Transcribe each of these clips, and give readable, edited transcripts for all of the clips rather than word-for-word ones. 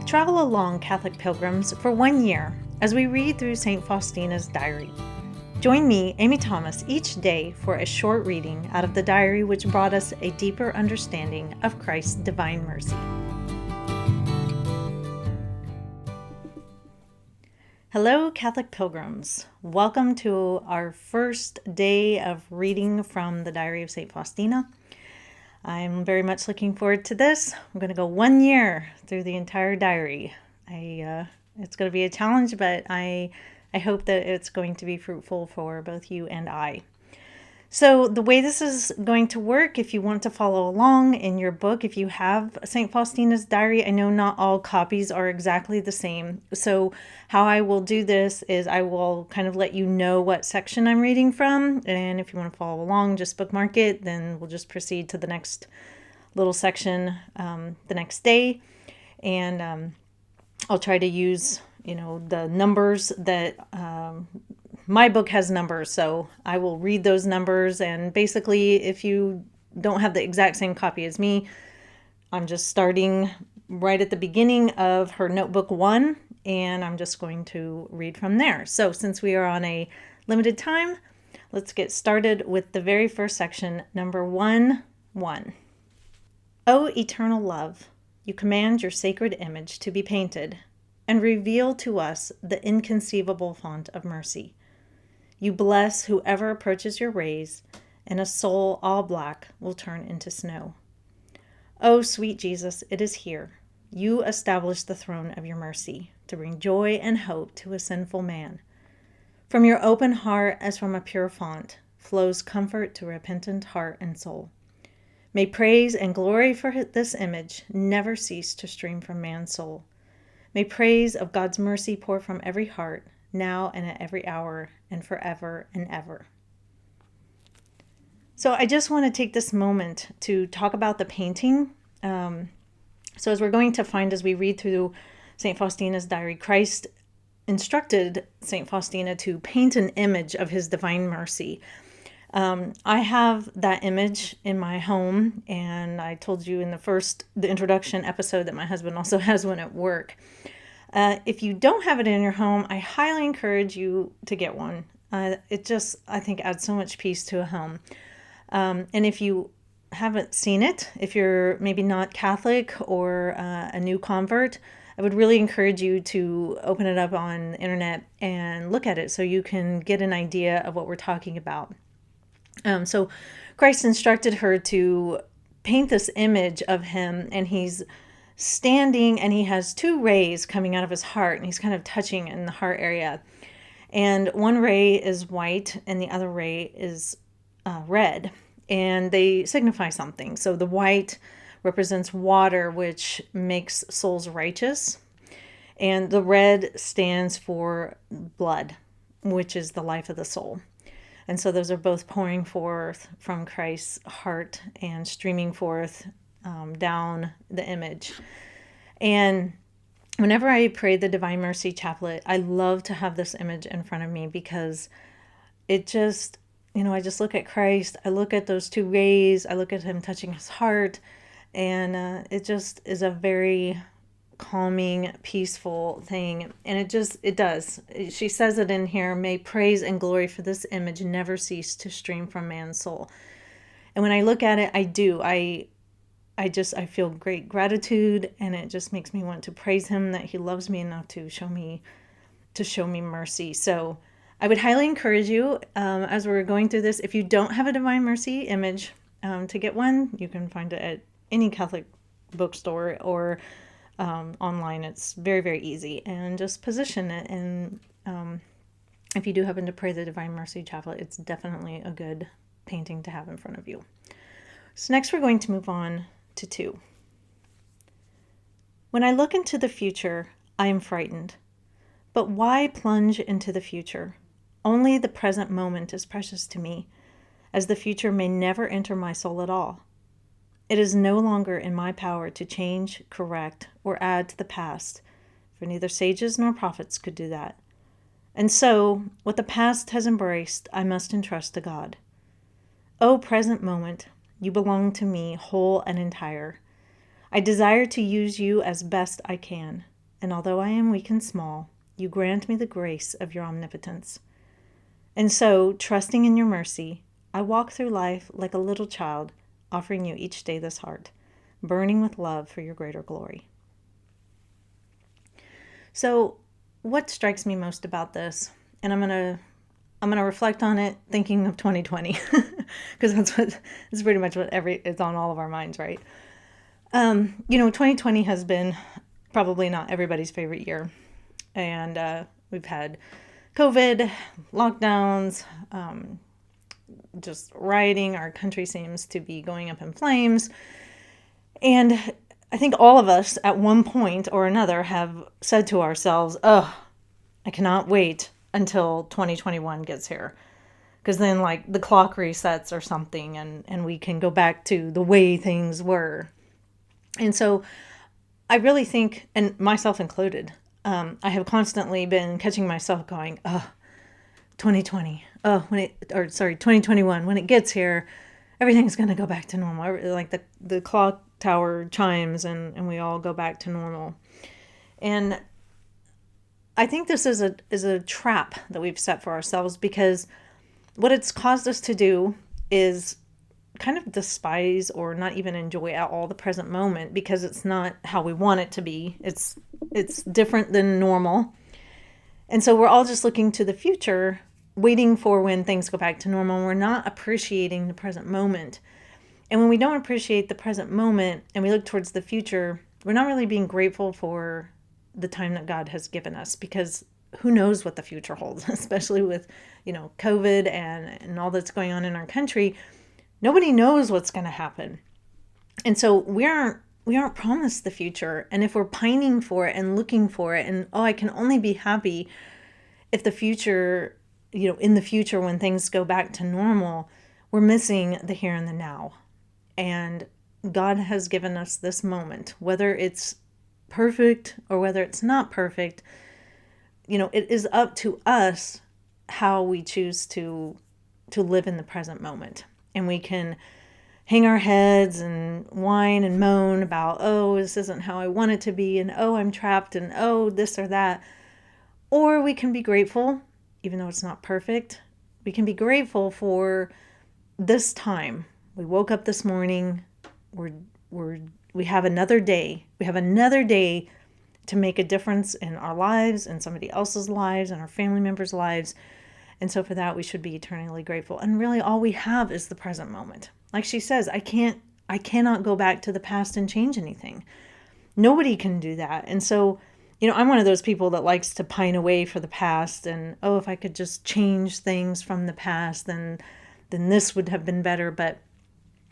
Travel along, Catholic pilgrims, for 1 year as we read through St. Faustina's diary. Join me, Amy Thomas, each day for a short reading out of the diary which brought us a deeper understanding of Christ's divine mercy. Hello, Catholic pilgrims. Welcome to our first day of reading from the diary of St. Faustina. I'm very much looking forward to this. I'm going to go 1 year through the entire diary. It's going to be a challenge, but I hope that it's going to be fruitful for both you and I. So the way this is going to work, if you want to follow along in your book, if you have St. Faustina's diary, I know not all copies are exactly the same. So how I will do this is I will kind of let you know what section I'm reading from. And if you want to follow along, just bookmark it. Then we'll just proceed to the next little section the next day. And I'll try to use, the numbers that my book has numbers, so I will read those numbers. And basically, if you don't have the exact same copy as me, I'm just starting right at the beginning of her notebook 1, and I'm just going to read from there. So since we are on a limited time, let's get started with the very first section, number 1:1. O eternal love, you command your sacred image to be painted and reveal to us the inconceivable font of mercy. You bless whoever approaches your rays, and a soul all black will turn into snow. O sweet Jesus, it is here. You establish the throne of your mercy to bring joy and hope to a sinful man. From your open heart, as from a pure font, flows comfort to repentant heart and soul. May praise and glory for this image never cease to stream from man's soul. May praise of God's mercy pour from every heart, now and at every hour, and forever and ever. So I just want to take this moment to talk about the painting. So as we're going to find as we read through St. Faustina's diary, Christ instructed St. Faustina to paint an image of his divine mercy. I have that image in my home, and I told you in the introduction episode that my husband also has one at work. If you don't have it in your home, I highly encourage you to get one. It just, I think, adds so much peace to a home. And if you haven't seen it, if you're maybe not Catholic or a new convert, I would really encourage you to open it up on the internet and look at it so you can get an idea of what we're talking about. So Christ instructed her to paint this image of him, and he's standing and he has 2 rays coming out of his heart, and he's kind of touching in the heart area. And one ray is white and the other ray is red, and they signify something. So the white represents water, which makes souls righteous, and the red stands for blood, which is the life of the soul. And so those are both pouring forth from Christ's heart and streaming forth down the image. And whenever I pray the Divine Mercy Chaplet, I love to have this image in front of me because it just, I just look at Christ, I look at those 2 rays, I look at him touching his heart, and it just is a very calming, peaceful thing. And it does. She says it in here, may praise and glory for this image never cease to stream from man's soul. And when I look at it, I do. I feel great gratitude, and it just makes me want to praise him that he loves me enough to show me mercy. So I would highly encourage you, as we're going through this, if you don't have a Divine Mercy image, to get one. You can find it at any Catholic bookstore or online. It's very, very easy, and just position it. And if you do happen to pray the Divine Mercy Chaplet, it's definitely a good painting to have in front of you. So next we're going to move on to 2. When I look into the future, I am frightened. But why plunge into the future? Only the present moment is precious to me, as the future may never enter my soul at all. It is no longer in my power to change, correct, or add to the past, for neither sages nor prophets could do that. And so, what the past has embraced, I must entrust to God. O present moment, you belong to me whole and entire. I desire to use you as best I can. and although I am weak and small, you grant me the grace of your omnipotence. And so, trusting in your mercy, I walk through life like a little child, offering you each day this heart, burning with love for your greater glory. So, what strikes me most about this, and I'm gonna reflect on it, thinking of 2020, because that's pretty much what it's on all of our minds, right? 2020 has been probably not everybody's favorite year, and we've had COVID, lockdowns, just rioting. Our country seems to be going up in flames. And I think all of us at one point or another have said to ourselves, oh, I cannot wait until 2021 gets here. Because then like the clock resets or something and we can go back to the way things were. And so I really think, and myself included, I have constantly been catching myself going, oh, 2020, 2021, when it gets here, everything's going to go back to normal. Like the clock tower chimes and we all go back to normal. And I think this is a trap that we've set for ourselves, because what it's caused us to do is kind of despise or not even enjoy at all the present moment, because it's not how we want it to be. It's different than normal. And so we're all just looking to the future, waiting for when things go back to normal. We're not appreciating the present moment. And when we don't appreciate the present moment and we look towards the future, we're not really being grateful for the time that God has given us, because who knows what the future holds, especially with, COVID and all that's going on in our country. Nobody knows what's going to happen. And so we aren't promised the future. And if we're pining for it and looking for it and, I can only be happy if the future, in the future when things go back to normal, we're missing the here and the now. And God has given us this moment, whether it's perfect or whether it's not perfect. It is up to us how we choose to live in the present moment. And we can hang our heads and whine and moan about, this isn't how I want it to be, and I'm trapped, and this or that. Or we can be grateful, even though it's not perfect. We can be grateful for this time. We woke up this morning. We have another day. We have another day to make a difference in our lives and somebody else's lives and our family members' lives. And so for that, we should be eternally grateful. And really all we have is the present moment. Like she says, I cannot go back to the past and change anything. Nobody can do that. And so, I'm one of those people that likes to pine away for the past and, if I could just change things from the past, then this would have been better. But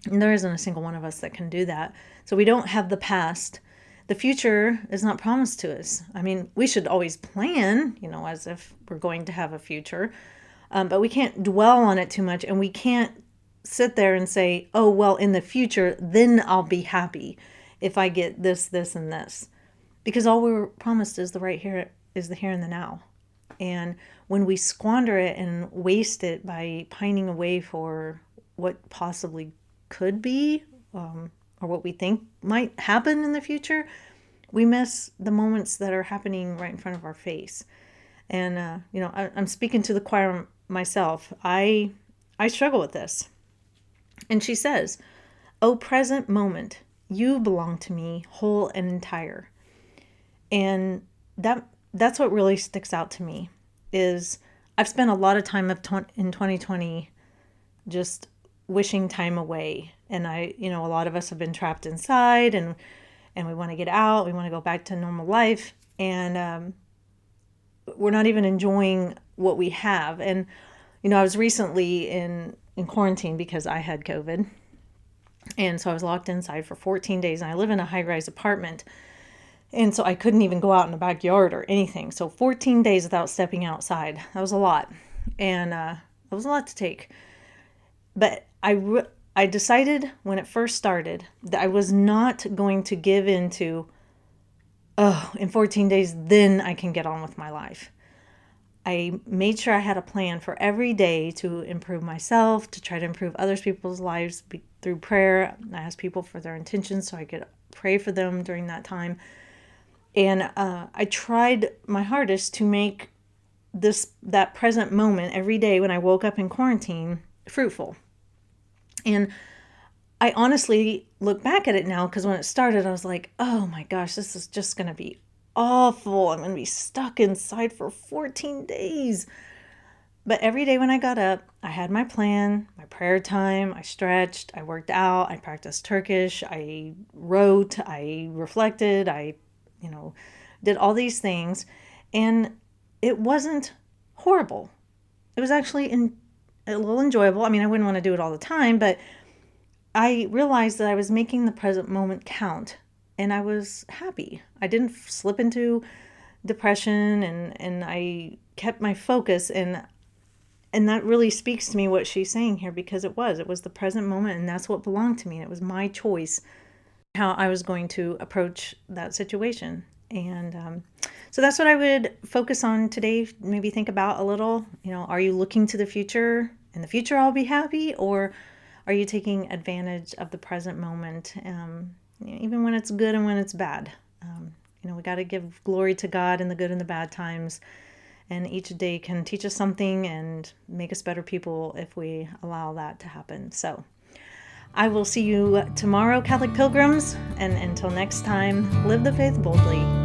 there isn't a single one of us that can do that. So we don't have the past. The future is not promised to us. I mean, we should always plan, as if we're going to have a future. But we can't dwell on it too much, and we can't sit there and say, in the future, then I'll be happy if I get this, this, and this. Because all we're promised is the here and the now. And when we squander it and waste it by pining away for what possibly could be, or what we think might happen in the future, we miss the moments that are happening right in front of our face. And, I'm speaking to the choir myself. I struggle with this. And she says, "O present moment, you belong to me whole and entire." And that's what really sticks out to me is I've spent a lot of time in 2020 just wishing time away. And a lot of us have been trapped inside and we want to get out. We want to go back to normal life. And we're not even enjoying what we have. And, I was recently in quarantine because I had COVID. And so I was locked inside for 14 days. And I live in a high-rise apartment. And so I couldn't even go out in the backyard or anything. So 14 days without stepping outside. That was a lot. And that was a lot to take. But I decided when it first started that I was not going to give into, in 14 days, then I can get on with my life. I made sure I had a plan for every day to improve myself, to try to improve other people's lives through prayer. I asked people for their intentions so I could pray for them during that time. And I tried my hardest to make that present moment every day when I woke up in quarantine fruitful. And I honestly look back at it now, because when it started, I was like, oh my gosh, this is just going to be awful. I'm going to be stuck inside for 14 days. But every day when I got up, I had my plan, my prayer time, I stretched, I worked out, I practiced Turkish, I wrote, I reflected, you know, did all these things. And it wasn't horrible. It was actually a little enjoyable. I mean, I wouldn't want to do it all the time, but I realized that I was making the present moment count, and I was happy. I didn't slip into depression, and I kept my focus, and that really speaks to me what she's saying here, because it was the present moment, and that's what belonged to me. And it was my choice how I was going to approach that situation. And so that's what I would focus on today. Maybe think about a little, are you looking to the future? In the future, I'll be happy, or are you taking advantage of the present moment, even when it's good and when it's bad? We got to give glory to God in the good and the bad times. And each day can teach us something and make us better people if we allow that to happen. So I will see you tomorrow, Catholic Pilgrims. And until next time, live the faith boldly.